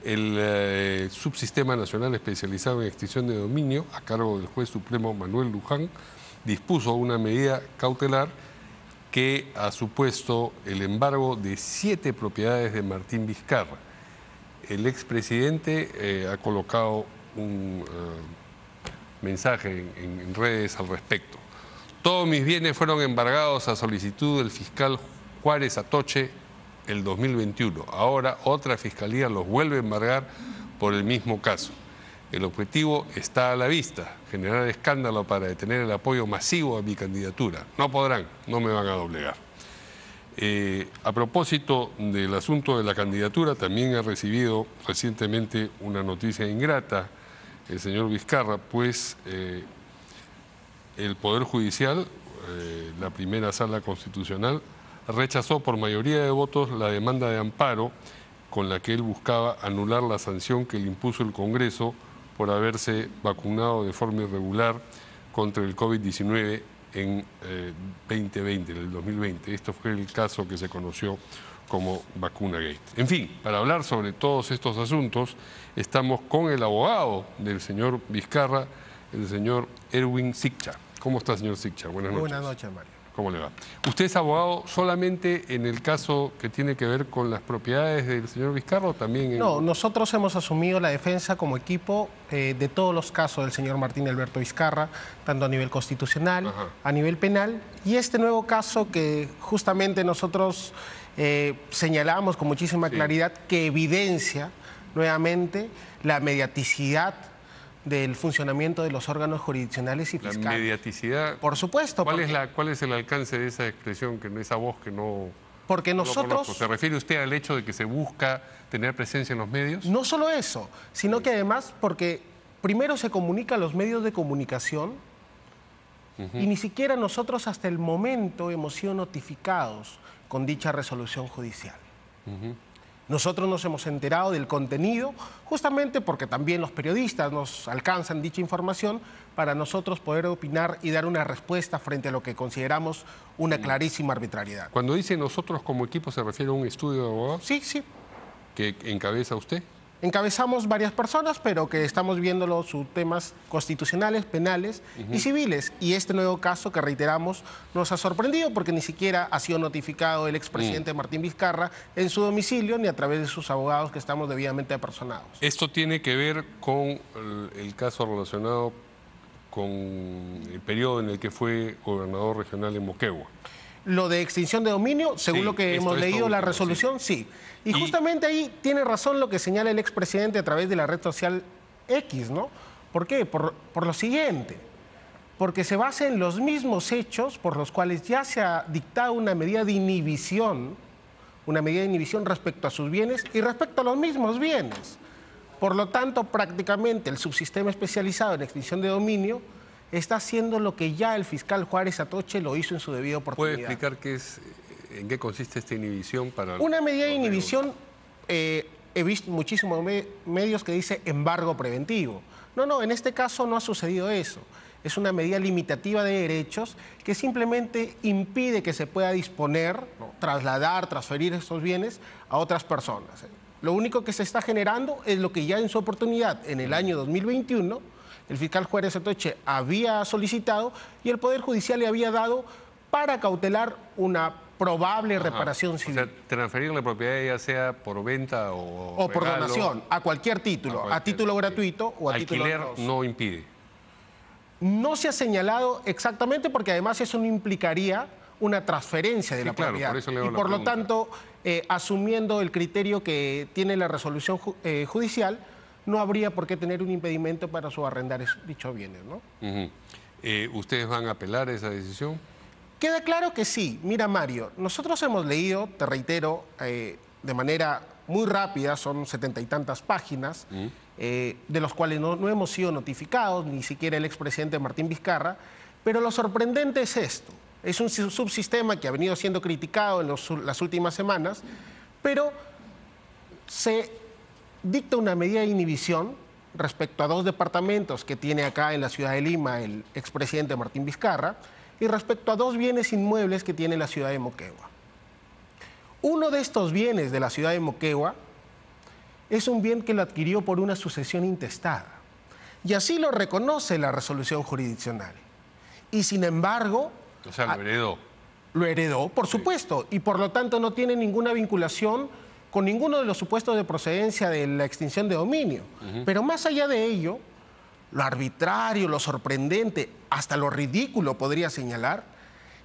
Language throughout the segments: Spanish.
El Subsistema Nacional Especializado en Extinción de Dominio, a cargo del juez supremo Manuel Luján, dispuso una medida cautelar que ha supuesto el embargo de 7 propiedades de Martín Vizcarra. El expresidente ha colocado un mensaje en redes al respecto. Todos mis bienes fueron embargados a solicitud del fiscal Juárez Atoche el 2021. Ahora otra fiscalía los vuelve a embargar por el mismo caso. El objetivo está a la vista, generar escándalo para detener el apoyo masivo a mi candidatura. No podrán, no me van a doblegar. A propósito del asunto de la candidatura, también he recibido recientemente una noticia ingrata, el señor Vizcarra, pues el Poder Judicial, la primera sala constitucional, rechazó por mayoría de votos la demanda de amparo con la que él buscaba anular la sanción que le impuso el Congreso por haberse vacunado de forma irregular contra el COVID-19 en 2020, en el 2020. Esto fue el caso que se conoció como Vacunagate. En fin, para hablar sobre todos estos asuntos, estamos con el abogado del señor Vizcarra, el señor Erwin Siccha. ¿Cómo está, señor Siccha? Buenas noches. Buenas noches, Mario. ¿Cómo le va? ¿Usted es abogado solamente en el caso que tiene que ver con las propiedades del señor Vizcarra o también en... No, nosotros hemos asumido la defensa como equipo de todos los casos del señor Martín Alberto Vizcarra, tanto a nivel constitucional, a nivel penal, y este nuevo caso que justamente nosotros señalamos con muchísima claridad, que evidencia nuevamente la mediaticidad del funcionamiento de los órganos jurisdiccionales y fiscales. La mediaticidad. Por supuesto. ¿Cuál es el alcance de esa expresión, esa voz que no... Porque nosotros... ¿Se refiere usted al hecho de que se busca tener presencia en los medios? No solo eso, sino que además porque primero se comunica a los medios de comunicación y ni siquiera nosotros hasta el momento hemos sido notificados con dicha resolución judicial. Nosotros nos hemos enterado del contenido justamente porque también los periodistas nos alcanzan dicha información para nosotros poder opinar y dar una respuesta frente a lo que consideramos una clarísima arbitrariedad. Cuando dice nosotros como equipo, ¿se refiere a un estudio de abogados? Sí, sí. ¿Que encabeza usted? Encabezamos varias personas, pero que estamos viendo sus temas constitucionales, penales y civiles. Y este nuevo caso que reiteramos nos ha sorprendido porque ni siquiera ha sido notificado el expresidente Martín Vizcarra en su domicilio ni a través de sus abogados que estamos debidamente apersonados. Esto tiene que ver con el caso relacionado con el periodo en el que fue gobernador regional en Moquegua. Lo de extinción de dominio, según lo que hemos leído la resolución, sí. Y justamente ahí tiene razón lo que señala el expresidente a través de la red social X, ¿no? ¿Por qué? Por lo siguiente. Porque se basa en los mismos hechos por los cuales ya se ha dictado una medida de inhibición respecto a sus bienes y respecto a los mismos bienes. Por lo tanto, prácticamente el subsistema especializado en extinción de dominio está haciendo lo que ya el fiscal Juárez Atoche lo hizo en su debida oportunidad. ¿Puede explicar en qué consiste esta inhibición? Una medida de inhibición, he visto muchísimos medios que dice embargo preventivo. No, en este caso no ha sucedido eso. Es una medida limitativa de derechos que simplemente impide que se pueda disponer, trasladar, transferir estos bienes a otras personas. Lo único que se está generando es lo que ya en su oportunidad, en el año 2021, el fiscal Juárez Atoche había solicitado y el Poder Judicial le había dado para cautelar una probable reparación civil. O sea, transferir la propiedad ya sea por venta o por donación, a cualquier título, a título gratuito o a título alquiler no impide. No se ha señalado exactamente porque además eso no implicaría una transferencia de la propiedad. Por eso le hago y por lo tanto, asumiendo el criterio que tiene la resolución judicial, no habría por qué tener un impedimento para subarrendar dichos bienes, ¿no? ¿Ustedes van a apelar a esa decisión? Queda claro que sí. Mira, Mario, nosotros hemos leído, te reitero, de manera muy rápida, son 70 y tantas páginas, de los cuales no hemos sido notificados, ni siquiera el expresidente Martín Vizcarra, pero lo sorprendente es esto. Es un subsistema que ha venido siendo criticado en las últimas semanas, pero se dicta una medida de inhibición respecto a 2 departamentos que tiene acá en la ciudad de Lima el expresidente Martín Vizcarra y respecto a 2 bienes inmuebles que tiene la ciudad de Moquegua. Uno de estos bienes de la ciudad de Moquegua es un bien que lo adquirió por una sucesión intestada. Y así lo reconoce la resolución jurisdiccional. Y sin embargo... O sea, lo heredó. Lo heredó, por supuesto, y por lo tanto no tiene ninguna vinculación con ninguno de los supuestos de procedencia de la extinción de dominio. Pero más allá de ello, lo arbitrario, lo sorprendente, hasta lo ridículo podría señalar,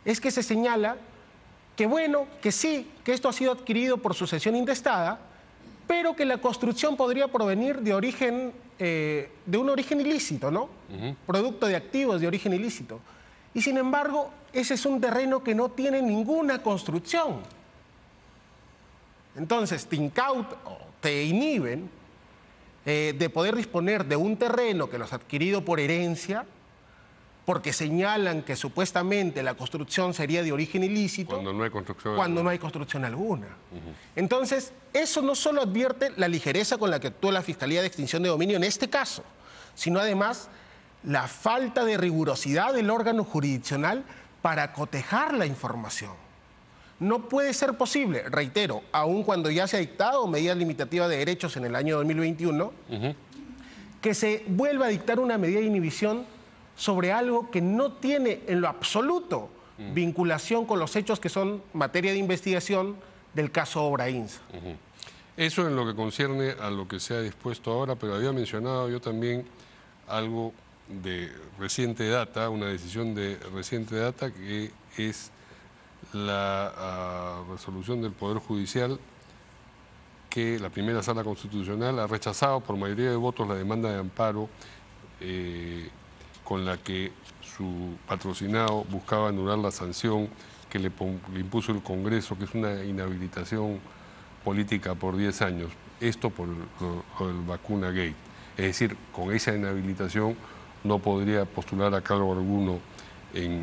es que se señala que bueno, que sí, que esto ha sido adquirido por sucesión intestada, pero que la construcción podría provenir de origen, de un origen ilícito, ¿no? Producto de activos de origen ilícito. Y sin embargo, ese es un terreno que no tiene ninguna construcción. Entonces, te incautan o te inhiben de poder disponer de un terreno que los ha adquirido por herencia, porque señalan que supuestamente la construcción sería de origen ilícito. Cuando no hay construcción alguna. Cuando no hay construcción alguna. Entonces, eso no solo advierte la ligereza con la que actúa la Fiscalía de Extinción de Dominio en este caso, sino además la falta de rigurosidad del órgano jurisdiccional para cotejar la información. No puede ser posible, reitero, aun cuando ya se ha dictado medidas limitativas de derechos en el año 2021, que se vuelva a dictar una medida de inhibición sobre algo que no tiene en lo absoluto vinculación con los hechos que son materia de investigación del caso Obrainsa. Eso en lo que concierne a lo que se ha dispuesto ahora, pero había mencionado yo también algo de reciente data, una decisión de reciente data, que es la resolución del Poder Judicial que la primera sala constitucional ha rechazado por mayoría de votos la demanda de amparo con la que su patrocinado buscaba anular la sanción que le impuso el Congreso, que es una inhabilitación política por 10 años. Esto por el vacuna gate. Es decir, con esa inhabilitación no podría postular a cargo alguno en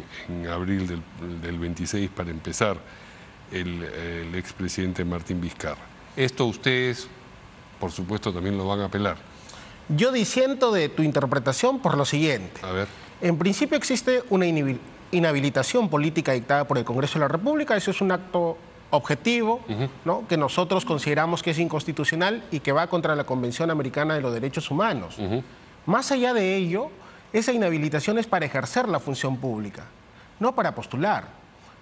abril del 26 para empezar el expresidente Martín Vizcarra. Esto ustedes, por supuesto, también lo van a apelar. Yo disiento de tu interpretación por lo siguiente. A ver. En principio existe una inhabilitación política dictada por el Congreso de la República. Eso es un acto objetivo, ¿no?, que nosotros consideramos que es inconstitucional y que va contra la Convención Americana de los Derechos Humanos. Más allá de ello, esa inhabilitación es para ejercer la función pública, no para postular.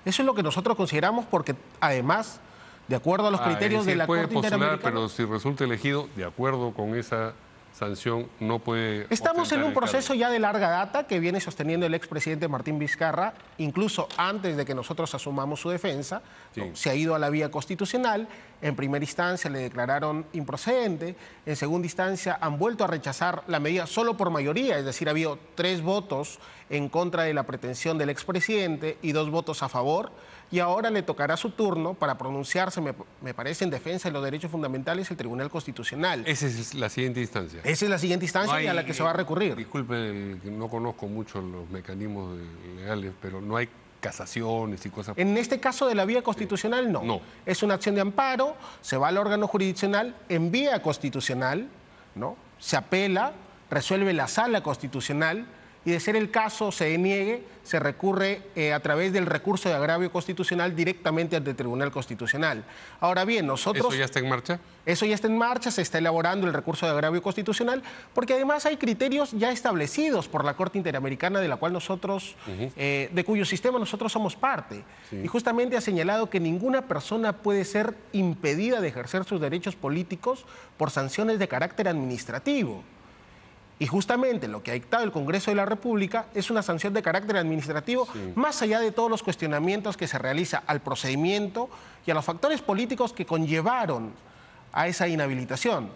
Eso es lo que nosotros consideramos porque, además, de acuerdo a los criterios de la Corte Interamericana... Pero si resulta elegido, de acuerdo con esa sanción, no puede... Estamos en un proceso ya de larga data que viene sosteniendo el expresidente Martín Vizcarra, incluso antes de que nosotros asumamos su defensa. Sí. Se ha ido a la vía constitucional. En primera instancia le declararon improcedente. En segunda instancia han vuelto a rechazar la medida solo por mayoría, es decir, ha habido 3 votos en contra de la pretensión del expresidente y 2 votos a favor. Y ahora le tocará su turno para pronunciarse, me parece, en defensa de los derechos fundamentales el Tribunal Constitucional. Esa es la siguiente instancia. Esa es la siguiente instancia a la que se va a recurrir. Disculpe, no conozco mucho los mecanismos legales, pero no hay casaciones y cosas... En este caso de la vía constitucional, no. No. Es una acción de amparo, se va al órgano jurisdiccional en vía constitucional, ¿no? Se apela, resuelve la sala constitucional y, de ser el caso, se deniegue, se recurre a través del recurso de agravio constitucional directamente ante el Tribunal Constitucional. Ahora bien, nosotros... ¿Eso ya está en marcha? Eso ya está en marcha, se está elaborando el recurso de agravio constitucional, porque además hay criterios ya establecidos por la Corte Interamericana, de la cual nosotros, de cuyo sistema nosotros somos parte. Sí. Y justamente ha señalado que ninguna persona puede ser impedida de ejercer sus derechos políticos por sanciones de carácter administrativo. Y justamente lo que ha dictado el Congreso de la República es una sanción de carácter administrativo, más allá de todos los cuestionamientos que se realiza al procedimiento y a los factores políticos que conllevaron a esa inhabilitación.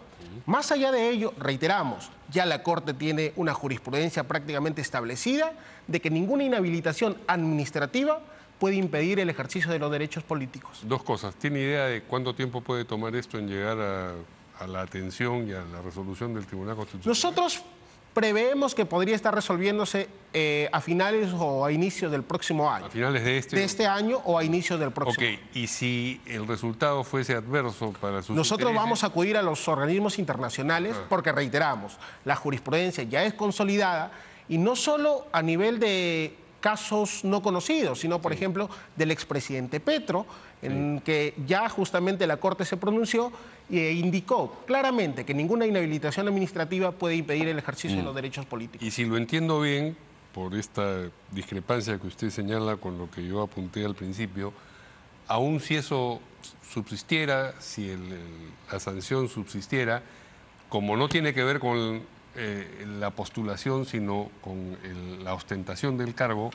Más allá de ello, reiteramos, ya la Corte tiene una jurisprudencia prácticamente establecida de que ninguna inhabilitación administrativa puede impedir el ejercicio de los derechos políticos. 2 cosas. ¿Tiene idea de cuánto tiempo puede tomar esto en llegar a la atención y a la resolución del Tribunal Constitucional? Nosotros preveemos que podría estar resolviéndose a finales o a inicios del próximo año. ¿A finales de este? De este año o a inicios del próximo año. Y si el resultado fuese adverso para sus Nosotros intereses... vamos a acudir a los organismos internacionales porque, reiteramos, la jurisprudencia ya es consolidada y no solo a nivel de casos no conocidos, sino, por ejemplo, del expresidente Petro, en que ya justamente la Corte se pronunció e indicó claramente que ninguna inhabilitación administrativa puede impedir el ejercicio de los derechos políticos. Y si lo entiendo bien, por esta discrepancia que usted señala con lo que yo apunté al principio, aún si eso subsistiera, si la sanción subsistiera, como no tiene que ver con la postulación, sino con la ostentación del cargo,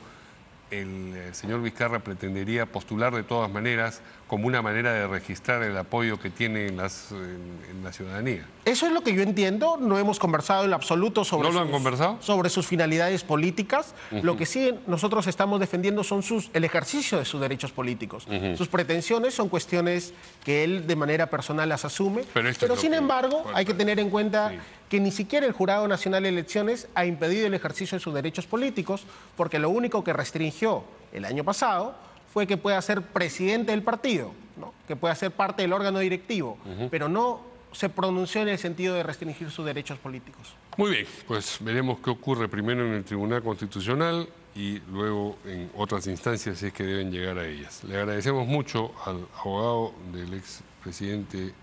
el señor Vizcarra pretendería postular de todas maneras como una manera de registrar el apoyo que tiene en la ciudadanía. Eso es lo que yo entiendo. No hemos conversado en absoluto sobre, ¿No lo han conversado? Sobre sus finalidades políticas. Lo que sí nosotros estamos defendiendo son el ejercicio de sus derechos políticos. Sus pretensiones son cuestiones que él de manera personal las asume. Pero sin embargo, hay que tener en cuenta que ni siquiera el Jurado Nacional de Elecciones ha impedido el ejercicio de sus derechos políticos, porque lo único que restringió el año pasado fue que pueda ser presidente del partido, ¿no? Que pueda ser parte del órgano directivo, pero no se pronunció en el sentido de restringir sus derechos políticos. Muy bien, pues veremos qué ocurre primero en el Tribunal Constitucional y luego en otras instancias si es que deben llegar a ellas. Le agradecemos mucho al abogado del expresidente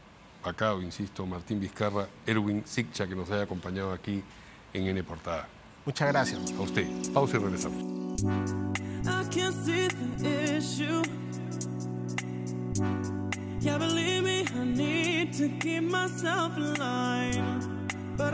vacado, insisto, Martín Vizcarra, Erwin Siccha, que nos haya acompañado aquí en N Portada. Muchas gracias. A usted. Pausa y regresamos. I can't see the issue. Yeah, believe me, I need to keep myself in line. But